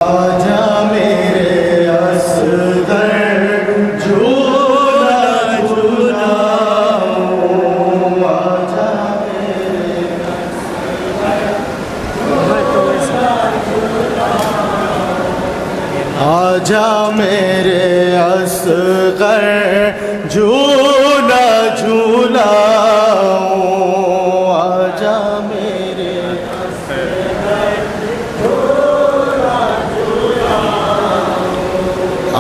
آجا میرے اصغر جھولا جھولاؤ، آجا میرے آجا میرے اصغر جھولا جھولاؤ، آجا میرے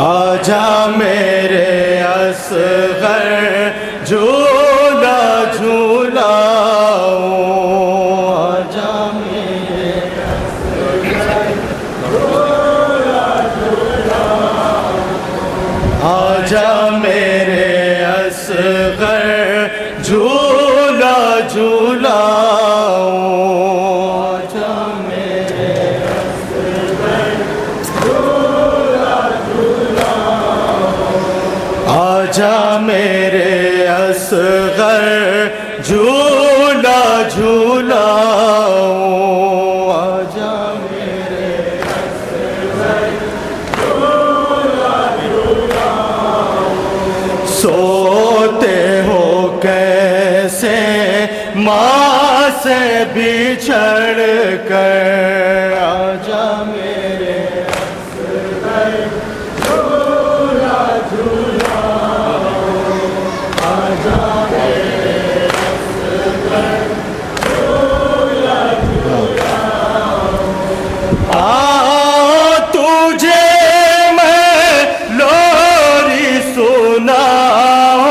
آجا میرے اصغر جھولا جھولاؤ، آجا میرے آجا میرے اصغر جھولا جھولاؤ، آجا میرے آجا میرے اصغر جھولا جھولاؤ، آجا میرے سوتے ہو کیسے ماں سے بچھڑ کر، آجا میرے تجھے میں لوری سناؤں،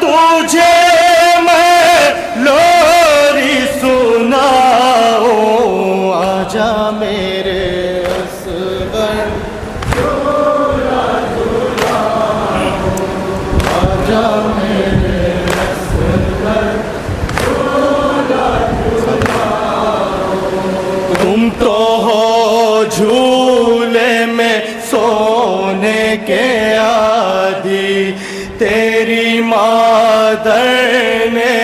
تجھے میں لوری سناؤں، آجا میرے اصغر آجا میرے تم تو ہو جھولے میں سونے کے عادی، تیری مادر نے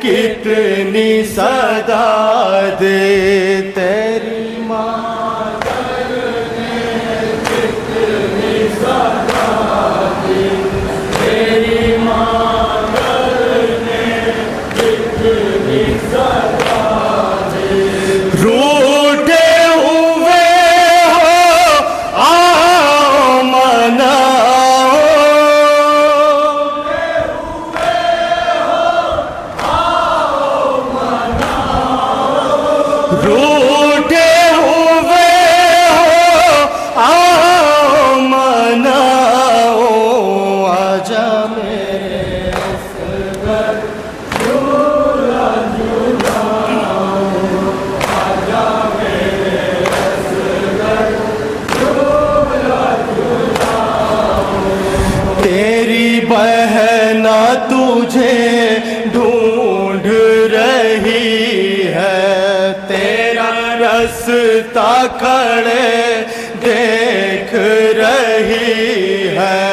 کتنی صدا دی، تیری مادر نے کتنی صدا دی، تیری مادر نے کتنی صدا دی، روٹے ہوئے ہو آؤ مناؤ، روٹے ہوئے ہو آؤ مناؤ، آجا میرے اصغر جھولا جھولاؤ، آجا میرے اصغر جھولا جھولاؤ، تیری بہنا تجھے ڈھونڈ رہی ہے، تیرا رستہ کھڑے دیکھ رہی ہے،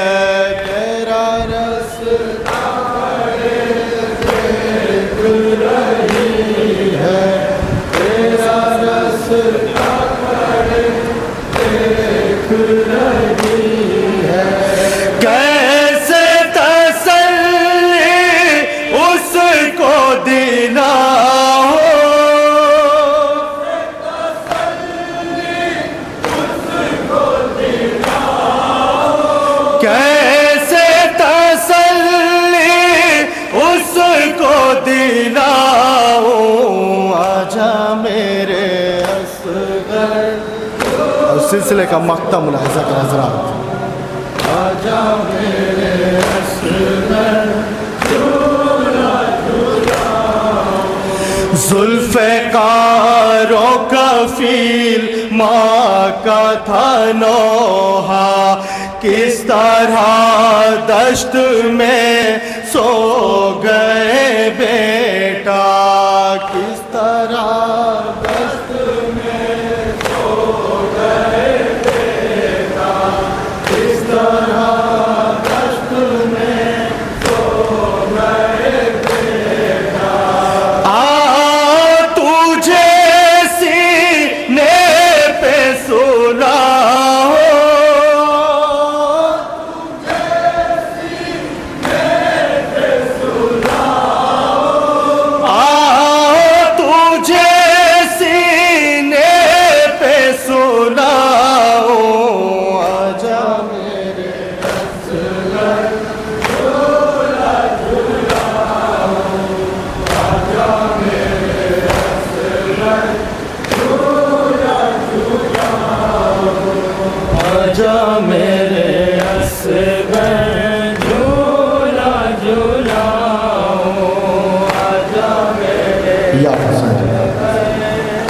تیرا رستہ کھڑے دیکھ رہی ہے، تیرا رستہ کھڑے دیکھ رہی ہے، کیسے تسلی اس کو دلاؤ، کیسے تسلی اس کو دلاؤ، آجا میرے اصغر، اور سلسلے کا مقطع ملاحظہ کر حضرات، آجا میرے اصغر جھولا جھولاؤ، ذوالفقار و کفیل ماں کا تھا نوحہ، کس طرح دشت میں سو گئے بیٹا، کس طرح دشت میں سو گئے بیٹا، کس طرح دشت میں سو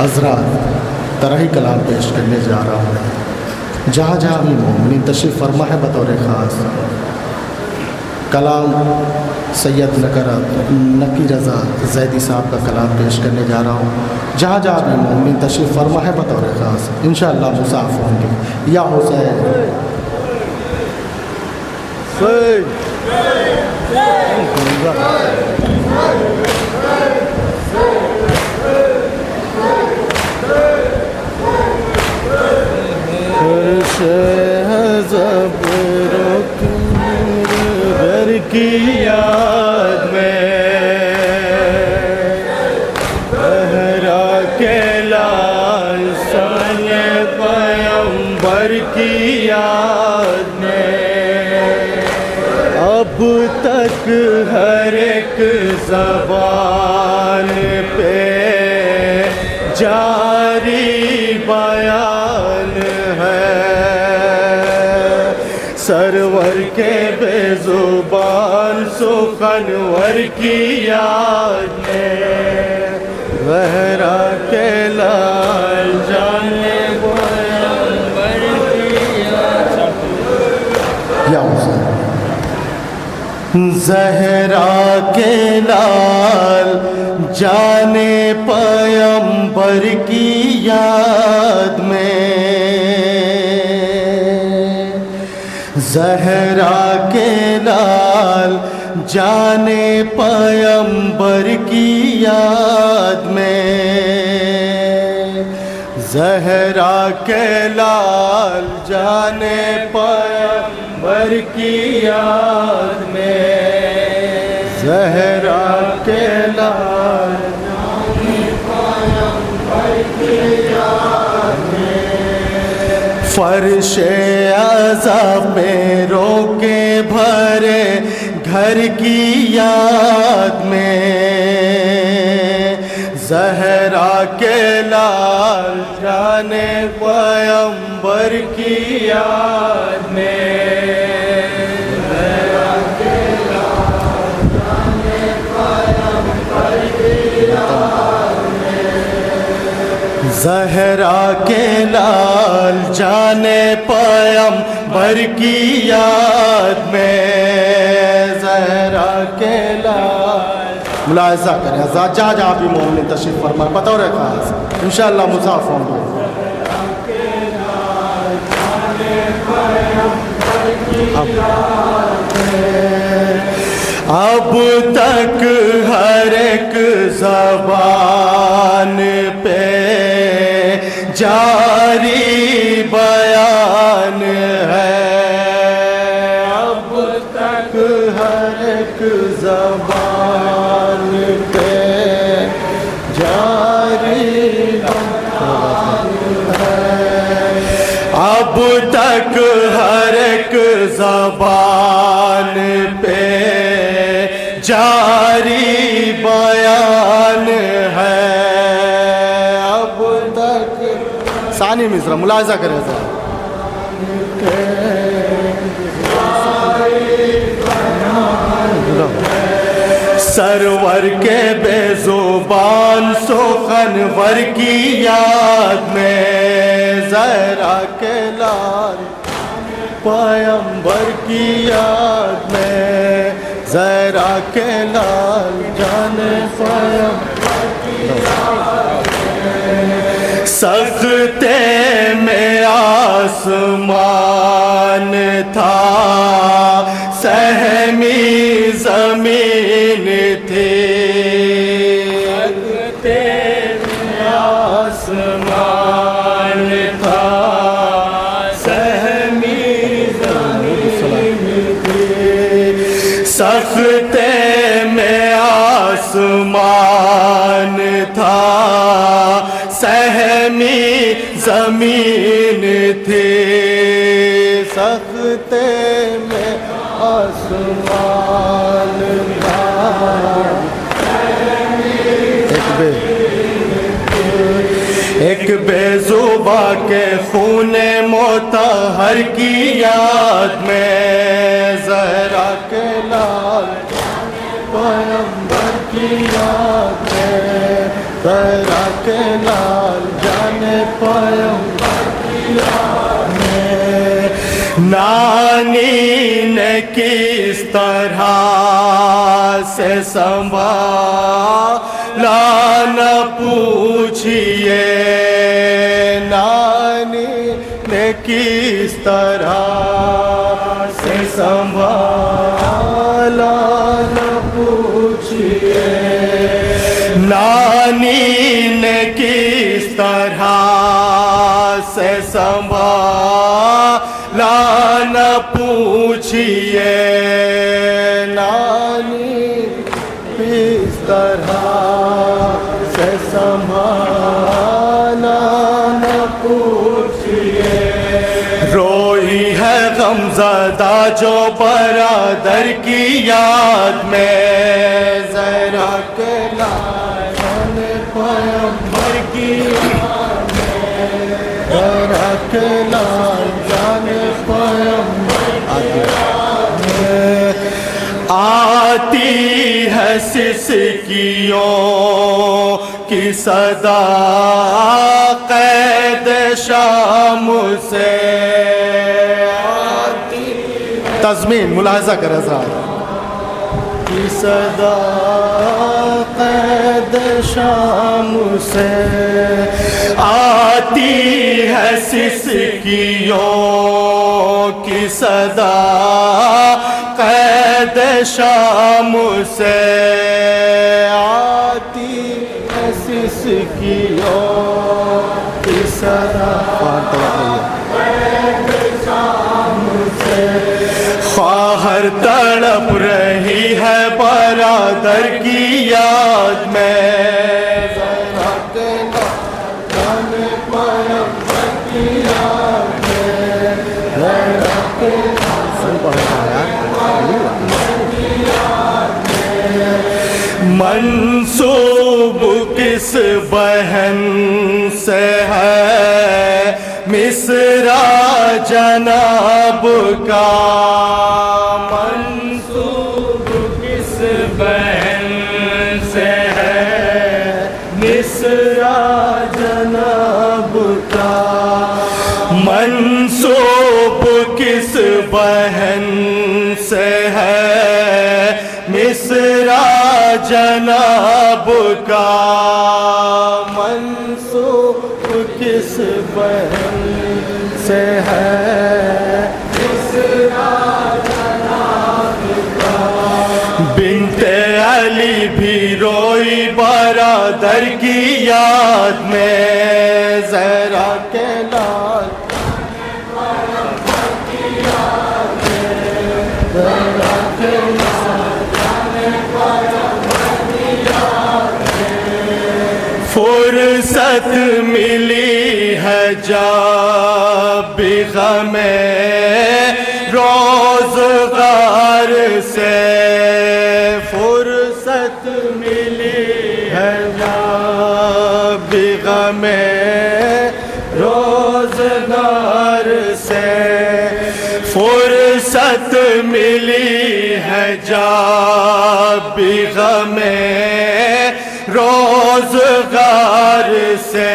حضرات طرحی کلام پیش کرنے جا رہا ہوں۔ جہاں جہاں بھی مومنین تشریف فرما ہے بطور خاص کلام سید نقی رضا زیدی صاحب کا کلام پیش کرنے جا رہا ہوں۔ جہاں جہاں بھی مومنین تشریف فرما ہے بطور خاص انشاءاللہ مصاف ہوں گے۔ یا حسین گھر کی یاد میں بہرا کے لال سان پیمبر کی یاد میں اب تک ہر ایک زبان پہ جاری بیان ہے سرور کے بے زبان سخنور کی یاد میں بہرا کے لال جانے پیمبر کی یاد یا حسین زہرا کے لال جانے پیمبر کی یاد میں زہرا کے لال جانے پیمبر کی یاد میں زہرا کے لال جانے پیمبر کی یاد میں زہرا کے لال جانے پیمبر کی یاد میں فرش عذاب میں رو کے بھرے گھر کی یاد میں زہرا کے لال جانے پیمبر کی یاد میں زہرا کے لال جانے پیمبر کی یاد میں زہرا کے لال جانے پیمبر کی یاد میں زہرا کے لال ملاحظہ کریں حضرات جہاں جہاں بھی مومنین تشریف فرما بطور خاص انشاءاللہ مصاف ہوں گے۔ اب تک ہر ایک زبان پہ جاری بیان ہے اب تک ہر ایک زبان پہ جاری بیان ہے اب تک ہر ایک زبان پہ جاری بیان ہے اب تک ثانی مصرع ملاحظہ کریں حضرات سرور کے بے زبان سخنور کی یاد میں زہرا کے لال پیمبر کی یاد میں زہرا کے لال جانے پیمبر کی یاد میں سختے میں آسمان تھا سہمی زمین تھی سختے میں آسمان تھا سہمی زمین تھی سختے میں آسمان تھا سہمی زمین تھی سختے میں آسمان تھا ایک بے زباں کے خون مطہر کی یاد میں زہرا کے لال پیمبر کی یاد میں ذرا کے لال جانے پیغمبر کی یاد میں نانی نے کس طرح سے سنبھالا نہ پوچھئے نانی نے کس طرح سے سنبھالا نہ پوچھئے نانی نے کس طرح سے سنبھالا نہ پوچھئے نانی کس طرح سے سنبھالا نہ پوچھئے روئی ہے غمزدہ جو برادر کی یاد میں ذرا کے لائن پیغمبر کی یاد میں ذرا کے لائن پیغمبر کی یاد میں آتی ہے سسکیوں کی صدا قید شام سے آتی تضمین ملاحظہ کر حضرات کی صدا قید شام سے آتی ہے سسکیوں کی صدا قید شام سے آتی ہے سسکیوں کی صدا قید شام سے خواہر تڑپ رہی ہے برادر کی یاد میں ذرا کے جانے پیغمبر کی یاد میں ذرا کے منسوب کس بہن سے ہے مصرع جناب کا منسوب کس بہن سے ہے مصرع جناب کا منسوب کس بہن سے ہے مصرع جناب کا منسوب کس بہن سے ہے مصرع جناب کا بنت علی بھی روئی برادر کی یاد میں ذرا کے لال فرصت ملی ہے جب غم روزگار سے فرصت ملی ہے جب غم روزگار سے فرصت ملی ہے جب غم روزگار سے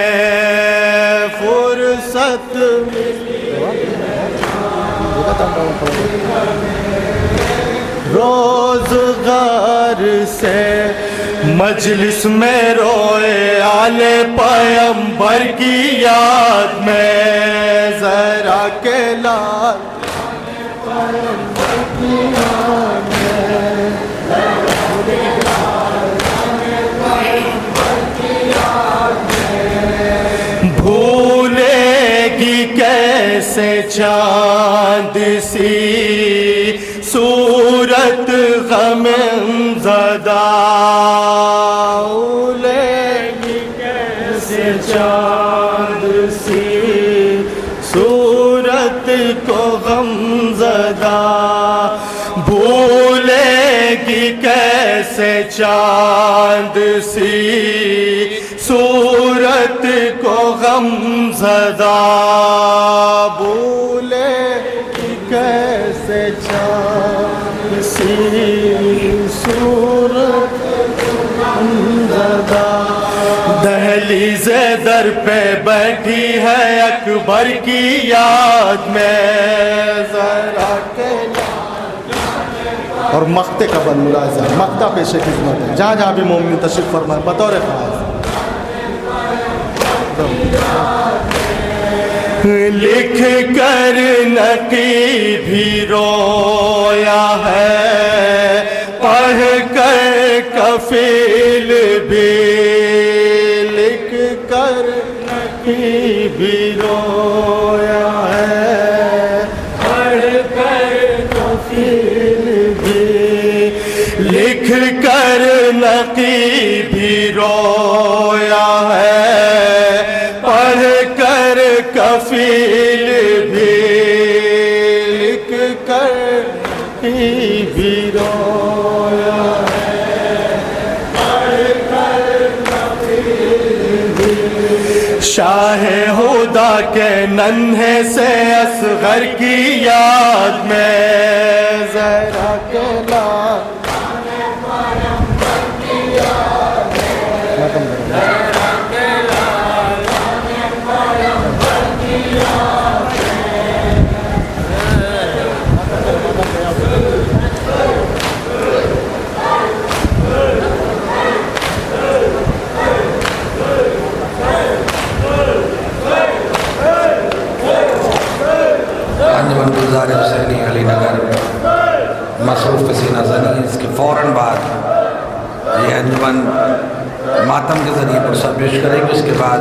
فرصت روزگار سے مجلس میں روئے آل پیغمبر کی یاد میں ذرا کے لال پیغمبر کی یاد میں بھولے گی کیسے چاند سی صورت غم زدہ بھولے گی کیسے چاند سی صورت کو غم زدہ بھولے گی کیسے چاند سی صورت کو غم زدہ بھولے گی کیسے چاند سی صورت کو غم زدہ عزیز در پہ بیٹھی ہے اکبر کی یاد میں ذرا کہ اور مقتے کا بن ملاحظہ مقتہ پیش خدمت ہے جہاں جہاں بھی مومن تشریف فرمائے بطور خاص لکھ کر نقی بھی رویا ہے پڑھ کر کفیل بھی لکھ کر نقی بھی رویا ہے پڑھ کر کفیل بھی لکھ کر نقی بھی رویا ہے پڑھ کر کفیل بھی لکھ کر بھی رویا ہے پڑھ کر کفیل بھی شاہ ہدا کے ننھے سے اصغر کی یاد میں ذرا کلا انجمن گلزار حسینی علی نگر مصروف سینہ زنی اس کے فوراً بعد یہ انجمن ماتم کے ذریعے پر پیش کرے گی. اس کے بعد